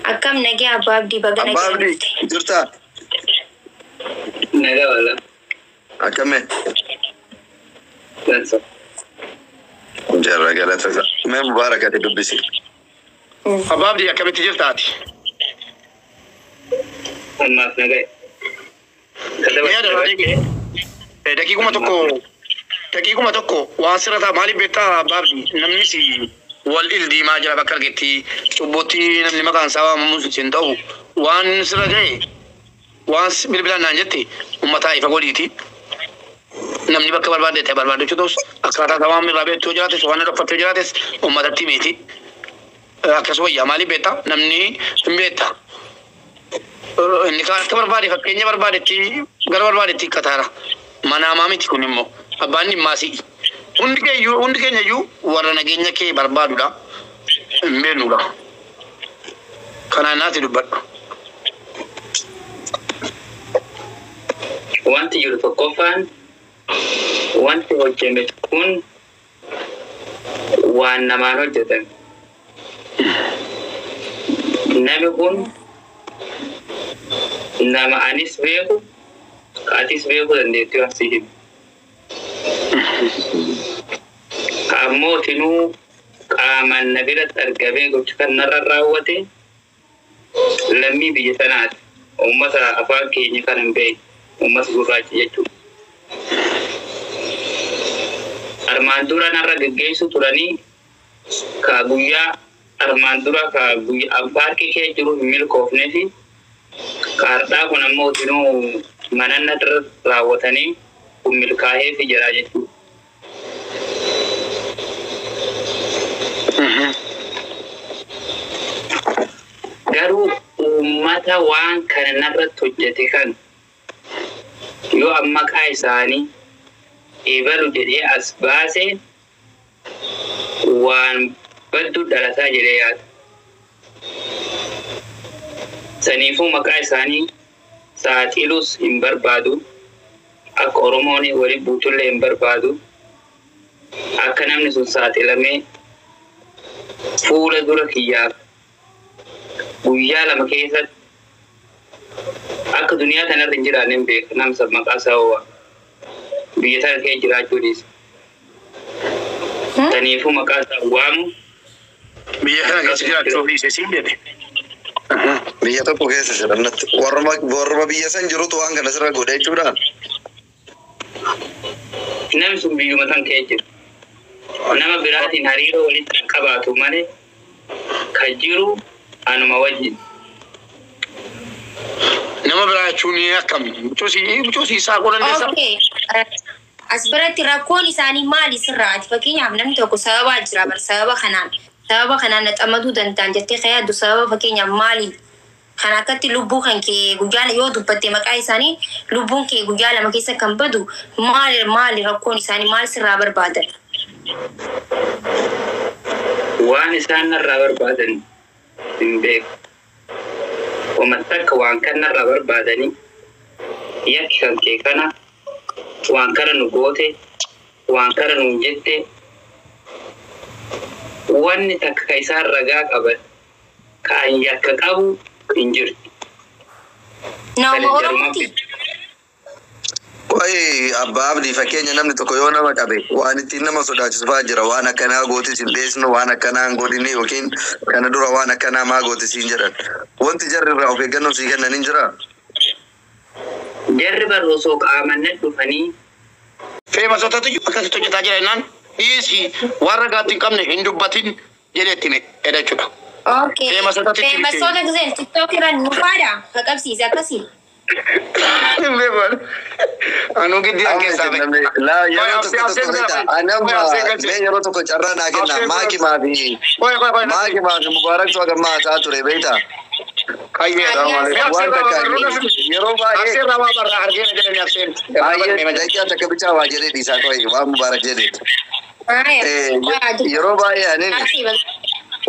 أكم نجي أباب دي بقى أباب دي جرتا نجا ولا أكمل لنسى جرا قالت ما مباركة تدبسي أباب دي أكمل تجرتاتي أما نجا دقيقة ما تكو واسرة مالي بيتا أباب دي نمنيسي والإلدي ما جرى بكر جتي شبوتي نمني مكان سوا ممسكين دو وان سرة جاي وانس بالبلاد نانجتي أمتها يفقوليتي نمني بكر بربادة تبى بربادة شدوس أكثر تمام من رابط تجارات سوانا رفض تجارات أمتها تيميتي أكثر يا مالي بيتا نمني بيتا نكال بربادة فكيني بربادة تي غير بربادة تي كثارا mana mami ti kunimmo abani masi undike nyu warana genya ke barbadu da menu da kana nati dubat wanti yuru tokofan wanti hojjeme kun waan namaan hojjetan nami kun nama anis beeku Katis beeku dandeettii asii Kaamootinuu qaamaan na biratti argamee gocha kan narra raawwate lammii biyya sanaati. Uummata afaan keenya kan hin beekne uummata gurraacha jechuudha. Armaan dura narra geggeessu turanii ka guyyaa armaan dura ka guyyaa paarkii kee jiru hin milkoofnee fi kaardhaa kun ammoo tinuu manana raawwatanii milkaa'ee fi jiraa jechuudha. Garuu uummata waan kana narratti hojjete kan yoo amma maqaa isaanii eebalu jedhee as baase waan baddu dhalataa jedhee yaada. Saniifuu maqaa isaanii saaxilus hin barbaadu akka Oromoon wali buutullee hin barbaadu akka namni sun saaxilamee fuula dura kiyyaaf guyyaa lama keessatti akka duniyaa tanarra hin jiraanne hin beeka namsa maqaa isaa ho'a biyya tana kee jiraachuu dhiisa. Saniifuu maqaa isaa waamu biyya kana keessa jiraachuu dhiise siin jedhe. Biyya tokko keessa jirannatti warra biyya san jirutu waan kana sirra godha jechuudha. Namni sun biyyuma san kee jira. Nama biraatiin hariiroo walitti qabaatu malee kan jiru anuma wajjin. Nama biraa jechuun akkami? Mucoosii isaa godhanneessa. As biratti rakkoon isaanii maali sirraati? Fakkeenyaaf namni tokko sababa jira bar sababa kanaan naxamaduu danda'an jettee kayyaaddu sababa fakkeenyaaf maali? Kan akkatti lubbuu kan kee guyyaa yoo dubbatte maqaa isaanii lubbuun kee guyyaa lama keessa kan badu maali rakkoon isaanii maal sirraa barbaadan? Waan isaan narraa barbaadan hin beeku. Uummata akka waan kan narraa barbaadanii yakki kan kee kana waan kana nu goote waan kana nu jette wanni takka isaan ragaa qaban kan yakka qabu hin jirti. Nama Oromooti. Wayi abbaa abdii fakkeenya namni tokko yoo nama qabe waan ittiin nama sodaachisu fa'aa jira waan akkanaa gootis hin beesnu waan akkanaa hin godhini yookiin kana dura waan akkanaa maa gootis hin jedhan wanti jarri irraa of eeggannoo sii kennan hin jiraa? Jarri barroosoo qaamanne dhufanii Feemasotatu akkasitti hojjetaa jira jennaan dhiisi warra gaatti hin qabne hin dubbatin jedhetti edha jechuudha. Okay. Feemasota giseen TikTok irraan nufaadha haqabsiise akkasii. Anu giddi keessaa namni yeroo tokko carraa naa kenna maaki maafi mubaaraktu agammaa hasaa ture beektaa? Yeroo baay'ee takka bichaa waa jedhee dhiisaa qo'e waan mubaarak jedheetu. Yeroo baay'ee anin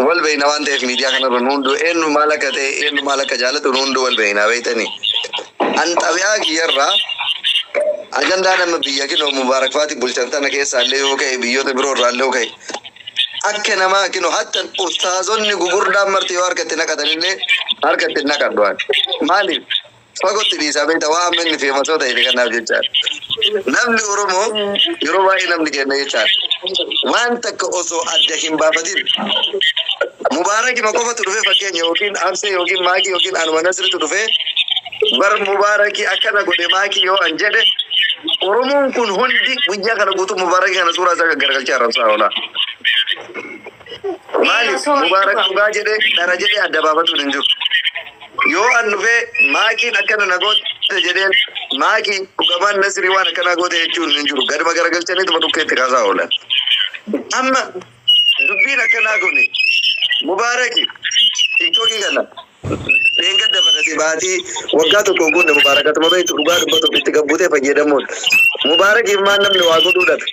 wal beeyna waan ta'eef miidiyaa kanarra hundu eenyu maal akka ta'e eenyu maal akka jaalatu hundu wal beeyna beektanii. An xabiyaa kiyyarraa ajandaa nama biyya kinoo mubaarak faati bulchan tana keessaallee yoo ka'e biyyoota biroo irraallee yoo ka'e akka nama kinu hatta ustaazonni gugurdaan marti yoo harkatti naqatanillee harkatti naqadduan maaliif fagotti dhiisaa beekta waa ammanni fi masoo ta'e kanaaf jechaadha. Namni Oromoo yeroo baay'ee namni kenna jechaadha. Waan takka osoo adda hin baafatin Mubaarak ma qofatu dhufe fakkeenya yookiin Absee yookiin Maakii yookiin Anuma Nasritu dhufe bar Mubaaraki akkana godhe Maakii yoo an jedhe Oromoon kun hundi guyyaa kana guutuu Mubaarak kana suuraa isaa gaggargalchaa arrabsaa oola. Maaliif Mubaarak dhugaa jedhe dara jedhe adda baafatu hin jiru. Yoo an dhufe Maakiin akkana na goote jedheen Maakii dhugamaan Nasrii waan akkana goote jechuun hin jiru. Gaduma garagalchaniituma dhukkeetti kaasaa oolan. Amma dubbiin akkanaa kuni Mubaaraki TikTokii kana deenga dabalate baatii waggaa tokko goone Mubaarakatuma beektu dhugaa dubbatu itti gabbutee fayyadamuun Mubaarakiif maan namni waa godhuu dhabe.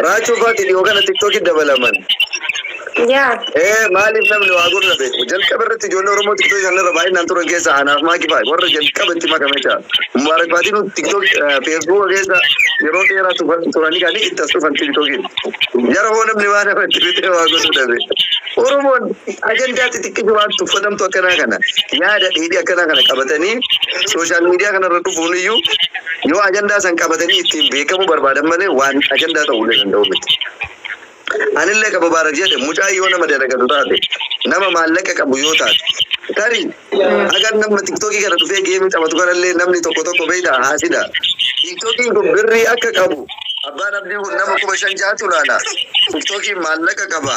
Raachuu faati dhiyoo kana TikTokii dabalaman. Maaliif namni waa godhuu dhabe. Jalqaba irratti ijoollee Oromoo TikTokii kanarra baay'inaan turan keessa anaaf Maakii fa'i warra jalqaba itti makame jira. Mubaarak faatiin TikTok Facebook keessa yeroo dheeraa turanii kan itti as dhufan TikTokiin. Jara hoo namni waan irratti bitee waa godhuu dhabe. Oromoon ajandaa xixiqqoo waan tuffatamtu akkanaa kana yaada dheedhii akkanaa kana qabatanii sooshaal miidiyaa kanarra dhufuun iyyuu yoo ajandaa san qabatanii ittiin beekamuu barbaadan malee waan ajandaa ta'uu danda'u miti. Anillee qaba Mubaarak jedhe mucaa yoo nama dalagatu taate nama maallaqa qabu yoo taate tarii agar nama TikTokii kana dhufee geemii taphatu kanallee namni tokko beeyda haasida. TikTokiin kun birrii akka qabu abbaan abdii kun nama 5,000 laala. TikTokiin maallaqa qaba.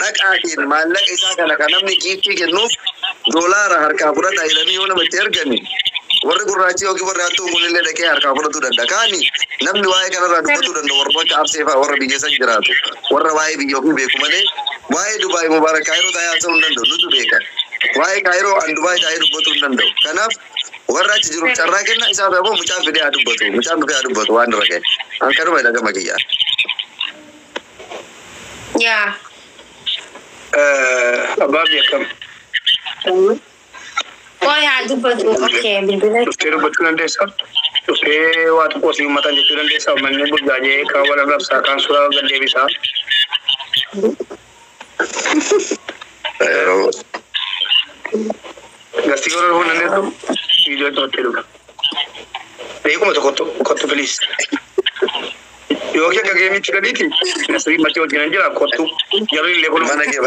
Dhaqaatiin maallaqa isaa kana kan namni giiftii kennuuf doolaara harkaa fudhata jedhanii yoo namatti ergani warri gurraachi yookiin warri hattuu kunillee dhaqee harkaa fudhatu danda'a. Kaani namni waa'ee kanarraa dubbatu danda'u warra bakka Absee fa'aa warra biyya san jiraatu warra waa'ee biyya ofii beeku malee waa'ee Dubaay Mubaarak Kaayiroo taa'ee haasa'uu hin danda'u nutu beeka. Waa'ee Kaayiroo an Dubaay taa'ee dubbatu hin danda'u. Kanaaf warra achi jiru carraa kenna isaaf ammoo mucaan fidee haa dubbatu mucaan dhufee haa dubbatu waan irra ga'e. An kanuma dhagama kiyyaa. Abaabi akkam. Koi haa dubbatu. Okay, bilbila. Dhuftee dubbachuu dandeessaa? Dhuftee waa tokko si uummataan jechuu dandeessaa? Uummanni burjaajee kaan wal arrabsaa kaan suuraa gad deebisaa. Gastii godhuu hin dandeessu? Viidiyoo to'attee dhuga. Beekuma kottu please. Yookiin akka geemichi gadiiti Nasrii machee wajjin jira kottu jarri illee kun mana kee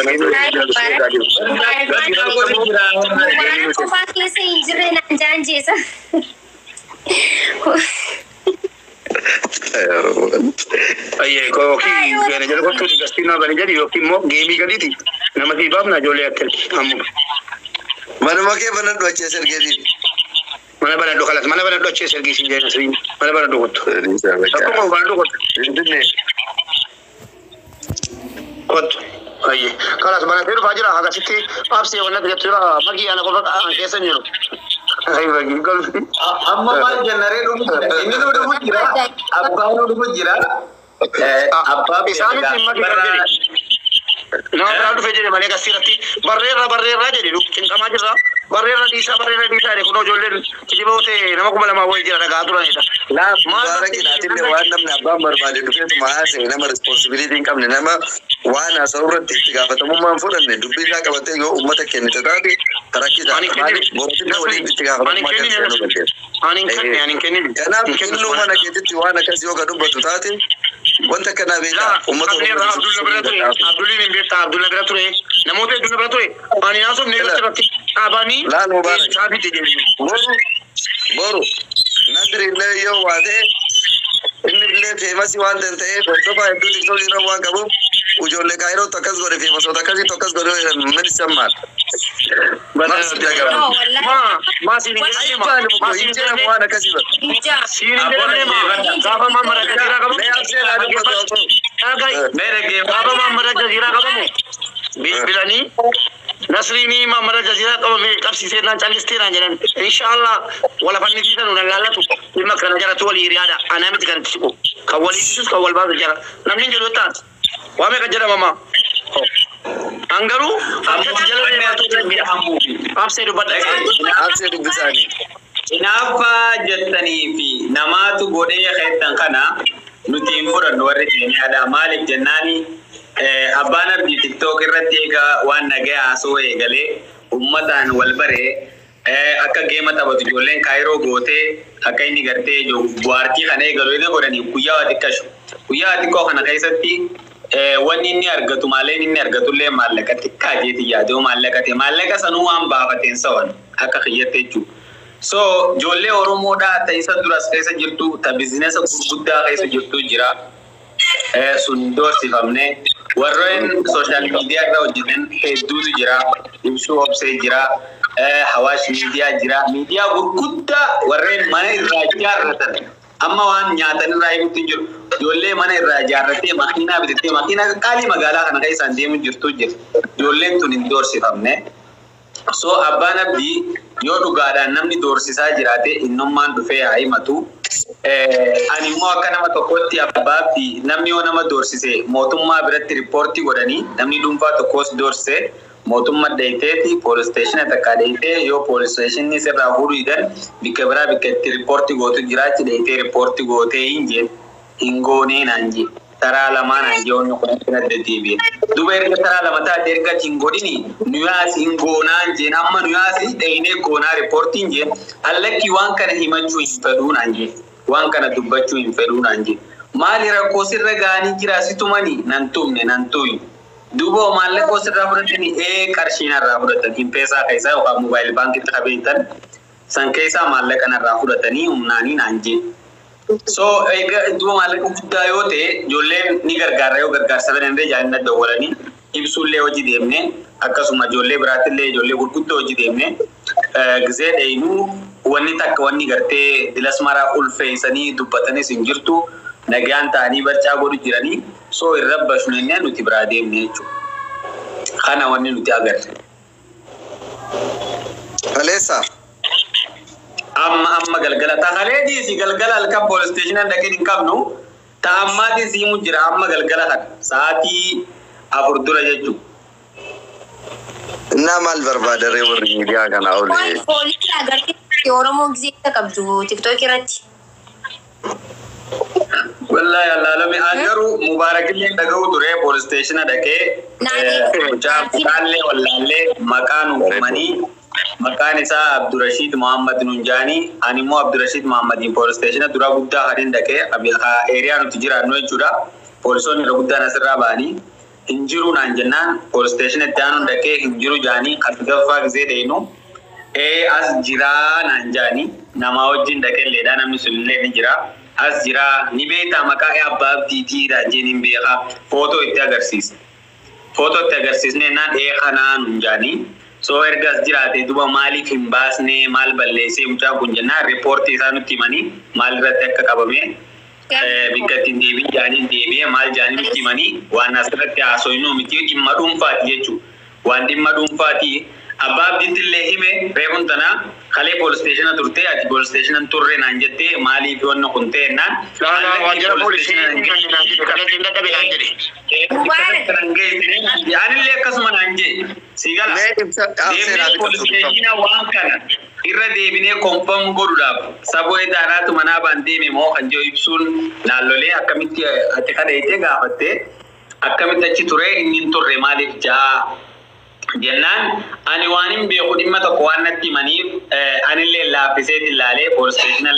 qofaa keessa hin jirre naan jaanjeessa. Ayyee yookiin gana jala kottu gastii naa bani jedhi yookiin immoo geemii gadiiti nama sii baafna ijoollee akkalti amma. Manuma kee banadhu achee sergeetiin. Mana banadhu kalas mana banadhu achee sergeetiin jee Nasrii mana banadhu kottu. Akkuma banadhu kottu. Kottu. Ayyee kalas banatee dhufaa jira akkasitti Absee wannatti jettu jira magii ana qofa keessa hin jiru. Amma maal jennaree dhufu jira inni dhufu jira abbaan dhufu jira abbaa isaanitti magii kan jedhe. Nama biraa dhufe jedhe malee gasirratti barreerra jedhe cinqamaa jirra. Barreerra dhiisaa jedhe kun ijoolleen kijiboote nama 2,000 wayii jira dhagaa turanidha. Mubaarak ilaatillee waan namni abbaan barbaade dhufeetuma haasa'e nama responsibilitii hin qabne nama waan haasa'u irratti itti gaafatamummaan fudhanne dubbii isaa qabatee yoo uummata kennite taate rakkisa. Mootummaa waliin itti gaafatamummaa kan seenuu dandeessu. Kanaaf kennuu mana keessatti waan akkasii yoo dubbatu taate wanta kana beekaa uummata Abduliin hin beektaa Abdulla bira ture namoota hedduu bira ture ani haasofne irratti dhaabanii saafitti deemnu. Boru Nasri illee yoo waate inni illee feemasii waan ta'eef hordofaa hedduu TikTokii irra waan qabuuf ijoollee Kaayiroo akkas godhe feemasoota akkasii akkas godhe ministan maal. Bilbilanii Nasriini Mamara Jazira qabsiiseenaan callisteeraan jedhan inshallah wala fannisiisan unan laallatu dhimma kana jaratu walii hiriyaadha anaa miti kan itti siqu kan walii ibsus kan wal baasu jara namni jedhu taat waa meeqa jedhamama angaruu akkatti jala Absee dubbisaanii Inaafa jettanii fi namaatu godhee keessan kana nuti hin fudhannu warri keenyaadha. Maaliif jennaani abbaan arbii TikTok irratti egaa waan nagaya asoo eegalee ummataan wal baree akka geema taphatu ijoolleen kaayiroo gootee akka inni gartee bu'aartii kana eegalu eega godhanii guyyaa xiqqashu. Guyyaa xiqqoo kana keessatti wanni inni argatu maaleen inni argatullee maallaqa xiqqaa jeetii yaaduu maallaqa sanuu waan baafateen sawan akka kiyyatte jechuudha. So ijoollee Oromoodhaa ta'isa duras keessa jirtu ta biizinesa gurguddaa keessa jirtu jira. Sun doorsifamne warreen sooshaal miidiyaa irra hojjetan hedduutu jira. Ibsuu obsee jira. Hawaash miidiyaa jira. Miidiyaa gurguddaa warreen mana irraa ijaarratan amma waan nyaatan irraa himutti jiru. Ijoollee mana irraa ijaarrattee makiinaa bitattee makiinaa qaalii magaalaa kana keessaan deemu jirtu jira. Ijoolleen tun hin doorsifamne. So abbaan abdii yoo dhugaadhaan namni doorsisaa jiraate innummaan dhufee haa himatu. Ani immoo akka nama tokkotti abbaa abdii namni yoo nama doorsise mootummaa biratti riippoortii godhanii namni dhuunfaa tokkos doorsise mootummaa dheeyteeti poolis isteeshina takka dheeytee yoo poolis isteeshinni sirraa fuudhuudhaan bikka biraa bikka itti riippoortii gootu jiraachi dheeytee riippoortii gootee hin goonee naan jee. Taraa lamaan anjoon kun adda deebi'e. Duba erga taraa lama taate erga hin godhini nuyaas hin goonaan jeen amma nuyaas dheenee goonaa riippoortiin jeen allakki waan kana himachuu hin fedhuun anjee waan kana dubbachuu hin fedhuun anjee maali rakkoo sirra gaanii jira situmanii nan tumne nan tuyi duba maallaqoo sirraa fudhatanii qarshiin irraa fudhatan impeesaa keessaa yookaan moobaayil baankitti qabeetan san keessaa maallaqa irraa fudhatanii humnaanii anjee. So duba maallaqa guddaa yoo ta'e ijoolleen ni gargaara yoo gargaarsa fedhanillee jaalina dawwalanii ibsuullee hojii deemne akkasuma ijoollee biraattillee ijoollee gurguddoo hojii deemne gizee dheeyinuu wanni takka wanni gartee dilasmaraa ulfeessanii dubbatanis hin jirtu nagaan ta'anii barcaa godhu jiranii so irra bashunenne nuti biraa deemne jechuudha. Kana wanni nuti agarre. Aleessa. Amma galgala tahalee diisi galgala halkan poolis isteeshina dhaqee hin qabnu ta'ammaatiin siimu jira amma galgala kan sa'aatii 4 dura jechuudha. Innaa maal barbaadaree warri miidiyaa kana oole? Poolisii agartee Oromoo gisee qabdu TikTok irratti. Wallahi alaalame agaru mubaarakillee dhaga'u ture poolis isteeshina dhaqee jaallee wallaallee maqaan uumanii maqaan isaa Abdurrashid Muhammad Nunjani ani immoo Abdurrashid Muhammadin poolis isteeshina dura guddaa hadin dhaqee eeriyaa nuti jiraannu jechuudha. Poolisoonni irra guddaan asirraa ba'anii hin jiru naan jennaan poolis isteeshina itti aanuun dhaqee hin jiru jaanii as gaffaa gisee dheeynu as jiraa naan jaanii namaa wajjin dhaqeelleedha namni sunillee ni jira. As jira ni beektaa maqaa abbaa abdiitii raajeen hin beekaa footoo itti agarsiisa. Footoo itti agarsiisnee naan kanaa Nunjanii. So ergas jiraate duba maaliif hin baasne maal balleessee mucaan kun jennaan riippoortii isaa nutti himanii maal irratti akka qabame bikka ittiin deebiin jaaniin deebi'ee maal jaaniin nutti himanii waan asirratti haasofnu miti dhimma dhuunfaati jechuudha. Waan dhimma dhuunfaati abbaa abdiittillee hime reefuun tanaa kalee poolis isteeshina turtee ati poolis isteeshina turre naan jettee maaliif wanna kun ta'e naan waajjira poolisii kana dinda dhabe naan jedhe. Yaanillee akkasuma naan jedhe. Sigala deemnee poolis isteeshina waan kana irra deebinee konfirm godhuudhaaf saboo edaanaatu manaa baan deeme moo kan jiru ibsuun naannolee akkamitti ati kadheettee gaafattee akkamitti achi ture inni hin turre maaliif jaa jennaan ani waan hin beeku dhimma tokko waan natti himaniif anillee laaffisee ilaalee poolis isteeshina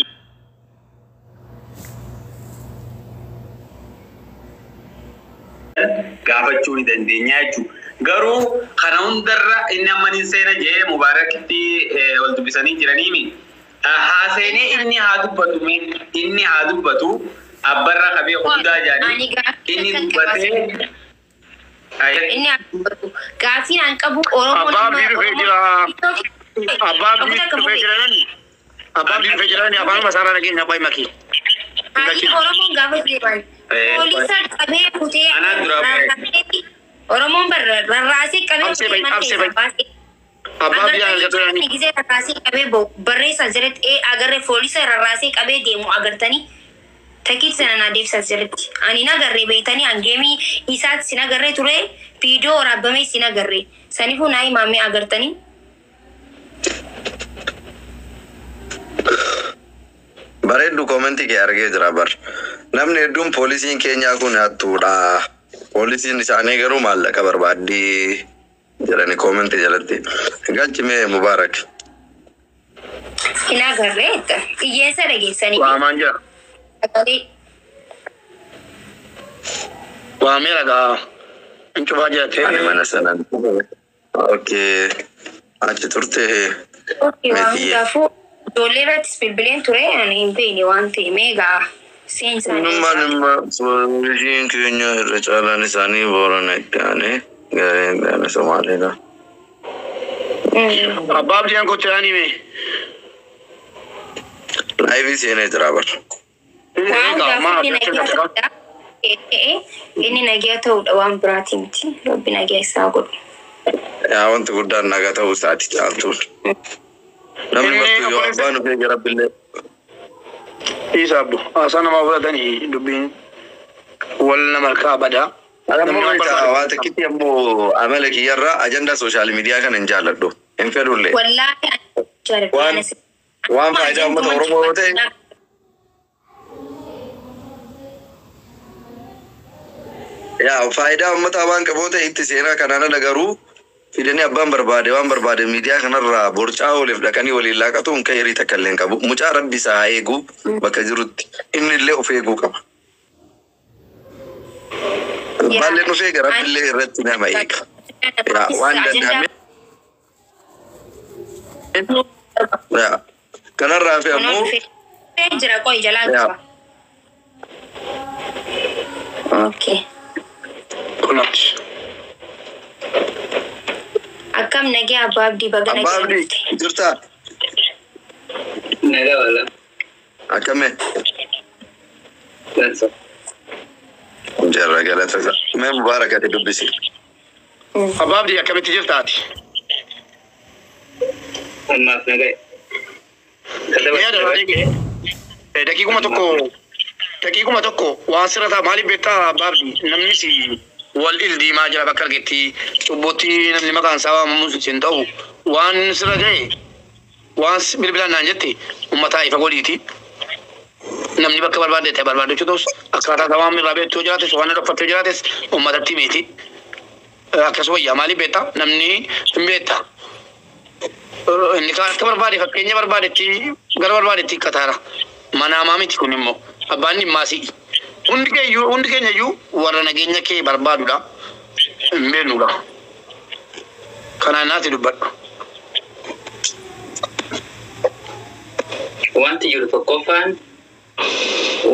gaafachuu ni dandeenya jechuudha. Garuu kana hundarra inni ammaniin seena jee mubaarakitti wal dubbisanii jiraniimi. Haaseenee inni haa dubbatu abbarra qabee hundaa jaanii inni dubbatee inni dubbatu gaafiin an qabu Oromoo abbaa abdii dhufee jira abbaa abdii dhufee jirani afaan masaraa nageenya abbaa himakii. Oromoon gaafa deeman poolisa qabee kutee Oromoon rarraasee qabee abbaa biyyaa argatanii gisee rarraasee qabee barreessaa jiretti agarree poolisa rarraasee qabee deemu agartanii takkiit sana na deebisa jiretti ani nagarree beeytanii angeemii isaatti sin agarree ture viidiyoo waraabamee sin agarree saniifuu naa himaamee agartanii. Bareeddu koomentii kee argee jira bar. Namni hedduun poolisiin keenyaa kun hattuudha. Poolisiin isaanii garuu maallaqa barbaaddi jedhanii koomentii jalatti. Galchime Mubaarak. Ina garreetta. Iyyeessa dhageessanii. Waamaan jira. Waamee ragaa. Incufaa jirate. Ani mana sanan. Okay. Achi turte. Okay, waan hundaafuu ijoollee irrattis bilbileen ture ani hin beekne waan ta'e meegaa seensaa. Nama poolisiin keenya irra caalaan isaanii Boorana iddaane gareen gaana Somaaliidha. Abbaa abdiin kochiraanii mee? Laayivii seenee jira bara. Inni nagaa ta'uudha waan biraatii miti. Rabbi nagaa isaa godhu. Yaa wanti guddaan nagaa ta'uu isaati caaltuun. Namni martuu yoo abbaan ofii gara billee. Isa abdu. Asa nama fudhatanii dubbiin wal nama harkaa badaa. Waa takkitti ammoo amala kiyyarraa ajandaa sooshaal miidiyaa kana hin jaalladhu. Hin fedhullee. Wallaahi waan faayidaa uummata Oromoo yoo ta'e. Yaa faayidaa uummataa waan qabu ta'e itti seenaa kanaan garuu fidanii abbaan barbaade waan barbaade miidiyaa kanarraa borcaa oliif dhaqanii waliin laaqatuun kan hirii takka illee hin qabu. Mucaa rabbi isaa haa eegu bakka jirutti inni illee of eeguu qaba. Baalleen of eega rabbi illee irratti nama eega. Yaa waan danda'ame. Yaa kanarraa fi ammoo. Jira qo'i jalaan qaba. Okay. Akkam nagaa abbaa abdii baga nagaa. Abbaa abdii jirtaa? Nagaa wala. Akkame? Dansa. Jarra galata isa. Mee Mubaarakati dubbisi. Abbaa abdii akkamitti jirtaati? Ammaaf nagaa. Daqiiquma tokko waan sirrataa maaliif beektaa abbaa abdii namni si wal ildiimaa jira bakka argetti cubbuutti namni maqaan isaa waamamu sin ta'u waan sirra ga'e waan bilbilaan naan jette uummataa ifa godhiiti. Namni bakka barbaade ta'e barbaadachuu ta'us akkaataa isaa waan irraa beektuu jiraates waan dhokfattee jiraates uummatatti miti. Akkasuma yaa maaliif beektaa namni hin beektaa. Inni kaan akka barbaade fakkeenya barbaadetti gara barbaadetti kataara. Mana hamaa miti kun immoo abbaan dhimmaasii. Hundi keenya iyyuu warra nageenya kee barbaadudha. Hin beeknudha. Kanaan naati dubbadhu. Wanti jiru tokkoffaan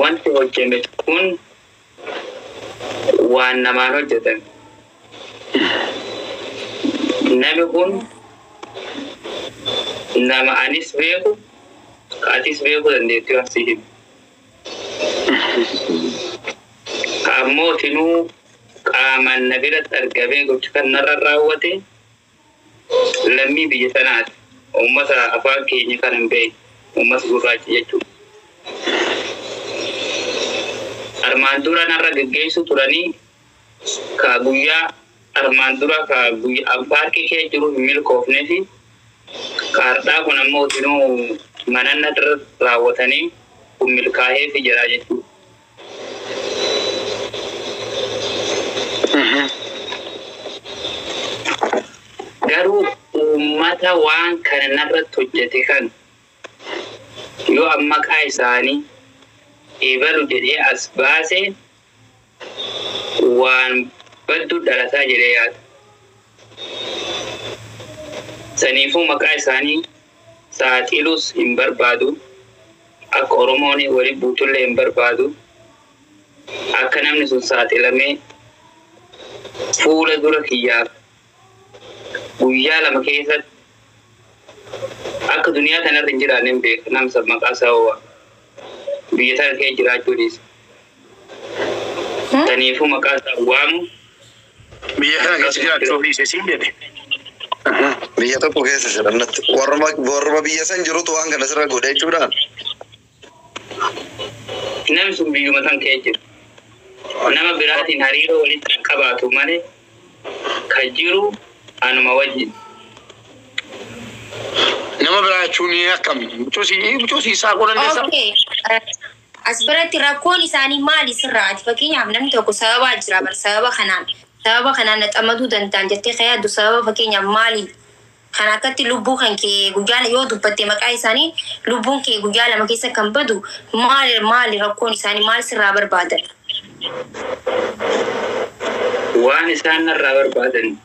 wanti hojjeme kun waan namaan hojjetame. Nami kun nama anis beeku kaatis beeku dandeettii waan si himu. Ammoo tinuu qaamaan na biratti argamee gocha kan narra raawwate lammii biyya sanaati. Uummata afaan keenya kan hin beekne uummata gurraacha jechuudha. Armaan dura narra geggeessu turanii ka guyyaa armaan dura ka guyyaa paarkii kee jiru hin milkoofnee fi kaardhaa kun ammoo tinuu mananna irra raawwatanii kun milkaa'ee fi jira jechuudha. Garuu uummata waan kana narratti hojjete kan yoo amma maqaa isaanii eebalu jedhee as baase waan baddu dhalataa jedhee yaada. Saniifuu maqaa isaanii saaxiluus hin barbaadu. Akka Oromoon waliin buutullee hin barbaadu. Akka namni sun saaxilamee fuula dura kiyyaaf guyyaa lama keessatti akka duniyaa kanarra hin jiraanne hin beeku namsa maqaa isaa ho'a. Biyya tana kee jiraachuu dhiisa. Saniifuu maqaa isaa waamu. Biyya kana keessa jiraachuu dhiise siin jedhe. Biyya tokko keessa jirannatti warra biyya san jirutu waan kana sirra godhe jechuudha. Namni sun biyyuma san kee jiru. Nama biraatiin hariiroo walitti qabaatu malee kan jiru anuma wajjin. Nama biraa jechuun akkami? Mucoo isaa godhanneessa? asbiratti rakkoon isaanii maali sirraati fakkeenyaaf namni tokko sababa jira bar sababa kanaan naxamaduu danda'an jettee yaaddu sababa fakkeenyaaf maali kan akkatti lubbuu kan kee guyyaa yoo dubbatte maqaa isaanii lubbuun kee guyyaa lama keessa kan badu maali rakkoon isaanii maal sirraa barbaadan waan isaan narraa barbaadan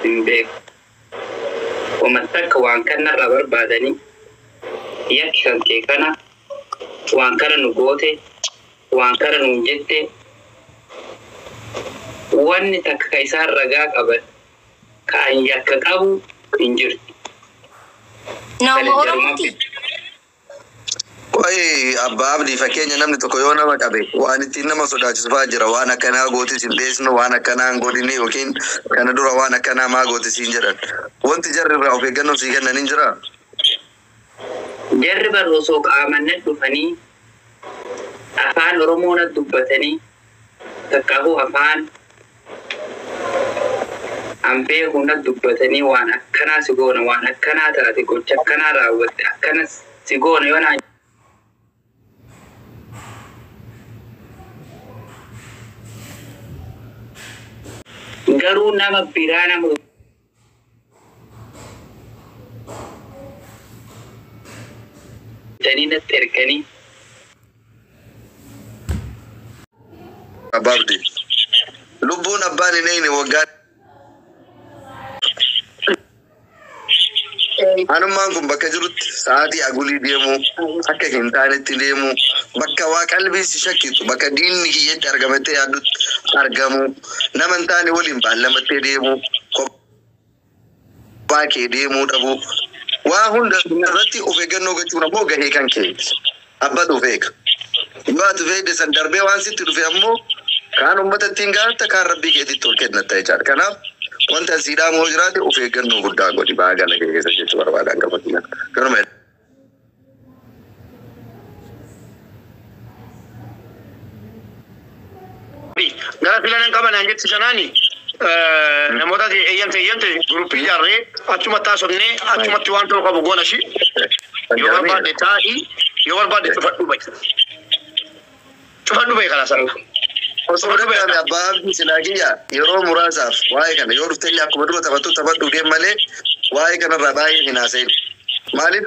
hin beeku takka waan kan narraa barbaadanii yakki kan kee kana waan kana nu goote waan kana nu jette wanni takka isaan ragaa qaban kan yakka qabu hin jirtu. Nama Oromooti. Wai abbaa abdii fakkeenya namni tokko yoo nama qabe waan ittiin nama sodaachisu fa'aa jira waan akkanaa gootis hin beesnu waan akkanaa hin godhini yookiin kana dura waan akkanaa maa gootis hin jedhan wanti jarri irraa of eeggannoo sii kennan hin jiraa? Jarri barroosoo qaamanne dhufanii afaan Oromoon dubbatanii takkaafuu afaan ambee hunda dubbatanii waan akkanaa si goona waan akkanaa taate gocha akkanaa raawwatte akkana si goona yoo naan garuu nama biraa nama natti erganii abbaa abdii lubbuun abbaan hin eeyne waggaa anummaan kun bakka jirutti sa'aatii agulii deemu akka hin taanetti deemu bakka waa qalbii si shakkitu bakka diinni kiyyetti argamettee yaaddutti argamu nama hin taane waliin baallamattee deemu kophaa kee deemuu dhabu waa hunda irratti of eeggannoo gochuun ammoo gahee kan keeti abbatu of eega yoo ati feede san darbee waan sitti dhufe ammoo kaan uummatattiin gaatta kaan rabbii keetitti ol kennatta jechaadha kanaaf wanta siidhaa moo jiraate of eeggannoo guddaa godhi baagala keessa jechuu barbaadaan qabatina kanuma gara filanan qaban anjetti sanaani namoota eeyyamte gruppii jaarree achumatti haasofnee achumatti waan ta'u qabu goona shi yoo barbaadde taa'ii yoo barbaadde cufadhu ba'i kana sana osoo dhabe abbaa abdii silaakiya yeroo muraasaaf waa'ee kana yoo dhuftellee akkuma dura taphadhu deem malee waa'ee kanarraa baay'ee hin haasayin maaliif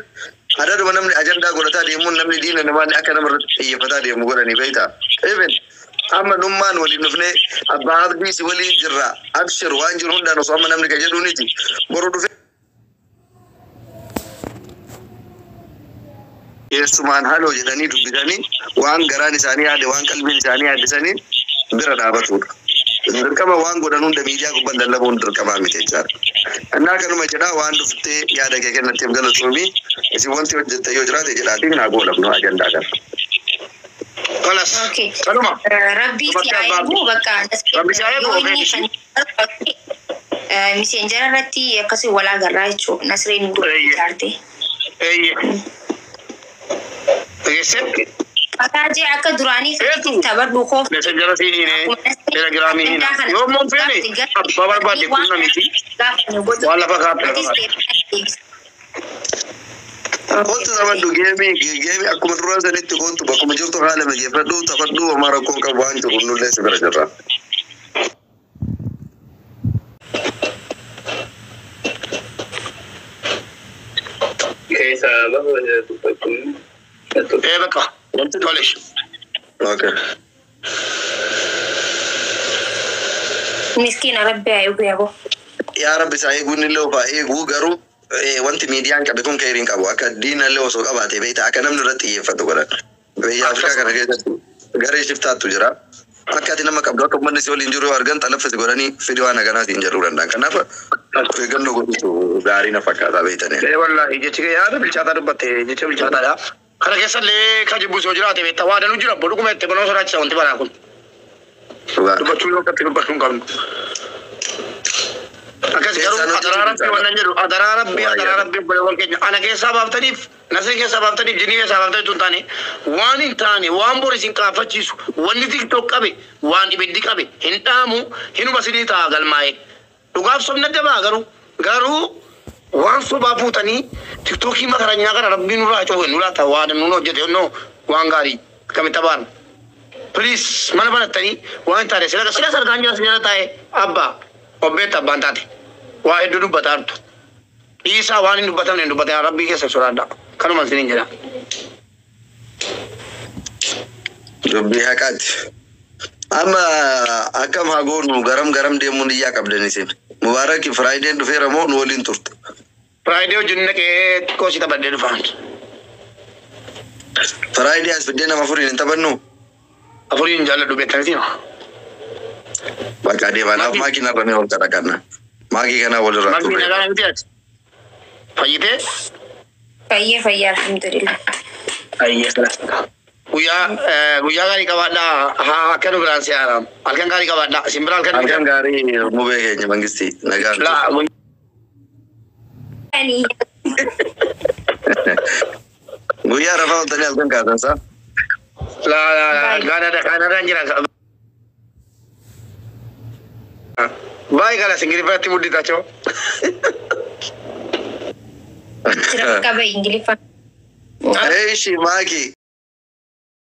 adaduma namni ajandaa godhataa deemuun namni diina namaallee akka namarratti xiyyeeffataa deemu godhanii beektaa even amma nummaan waliin dhufnee abbaa abdii si waliin jirra abshir waan jiru hundaan osoo amma namni ka jedhuuniti boru dhufe keessumaan haloo jedhanii dubbisanii waan garaan isaanii yaade waan qalbiin isaanii yaaddisanii bira dhaabatudha. Dirqama waan godhan hunda miidiyaa gubbaan lallabuun dirqamaa miti jechaadha. Innaa kanuma jedhaa waan dhuftee yaada kee kennatteef galatoomii isin wanti hojjette yoo jiraate jedhaatiin naa goolabnu ajandaa kana. Kalas. Kanuma. Rabbii si eegu bakka Rabbii si eegu miseenjara irratti akkasii walaa garraa jechuudha. Nasreen gurgurtaarte. Fakkaatee akka duraanii kan taphadhu koof. Messenjara si hine, telegiraamii hine. Yoo moon feene abbaa barbaadde kunna miti. Waan lafa kaa'atte. Kootu taphadhu geemii akkuma duraa sanitti kootu bakkuma jirtu haala mijeeffadhu taphadhu homaa rakkoon qabu waan jiru nullee si bira jirra. keessa bahu dubbachuun Baka. College. Okay. Miskiina rabbi eegu yabo. Yaa rabbi isaa eeguun illee ofaa eeguu garuu wanti miidiyaan qabe kun keeriin qabu akka diina illee osoo qabaate beektaa akka namni irratti xiyyeeffatu godhan. Biyya Afrikaa kana keessatti garee shiftaattu jira. Akka ati nama qabdu akka uummanni si waliin jiru yoo argan xalaffisi godhanii fidii waan aganaatiin jedhuu danda'an. Kanaaf of eeggannoo godhutu gaarii na fakkaataa beektanii. Wallahi jechi yaada bilchaataa dubbatte jecha bilchaataadha. Kana keessallee ka jibbu soo jiraate beektaa waa danuu jira bodhuguma itti banoo sodaachisa wanti baraa kun. Dubbachuu yoo akkatti dubbachuu hin qabnu. Akkas garuu adaraa rabbii wannan jedhu adaraa rabbii obboleewwan keenya ana keessaa baaftaniif nasrii keessaa baaftaniif jinii keessaa baaftaniif tun taane waan hin taane waan bor isin qaafachiisu wanni tiktok qabe waan ibiddi qabe hin dhaamu hinuma sinii ta'a galmaa'e dhugaaf sobna dabaa garuu waan sobaa fuutanii tiktokii makaranyaa kana rabbii nurraa coohe nurraa ta'a waan nuun hojjete yonnoo waan gaarii kami taban please mana mana tani wa anta de sila sargan jira sila tae abba obeta bantate wa edu batartu isa wa ni batan ni batan rabbi ke surada kanu man sinin jira rabbi hakat amma akam hagonu garam de mun ya kabdani sin mubarak friday du fera mo no lin turtu friday junne ke ko sita badde du fan friday as bidena mafurin tabannu afurin jalla du betan sino baka de bana makina rame on katakanna magi kana wala ratu magina kana mutiat fayite Fayya alhamdulillah. ayya sala guya gari kabada ha kanu gran siaram alkan gari kabada simbral kan alkan gari mube kenya mangisti nagar la Yani guya rafa tani alkan kadan sa la kana jira bye kala singiri pati mudi tacho sira kabe ingilifa. shi magi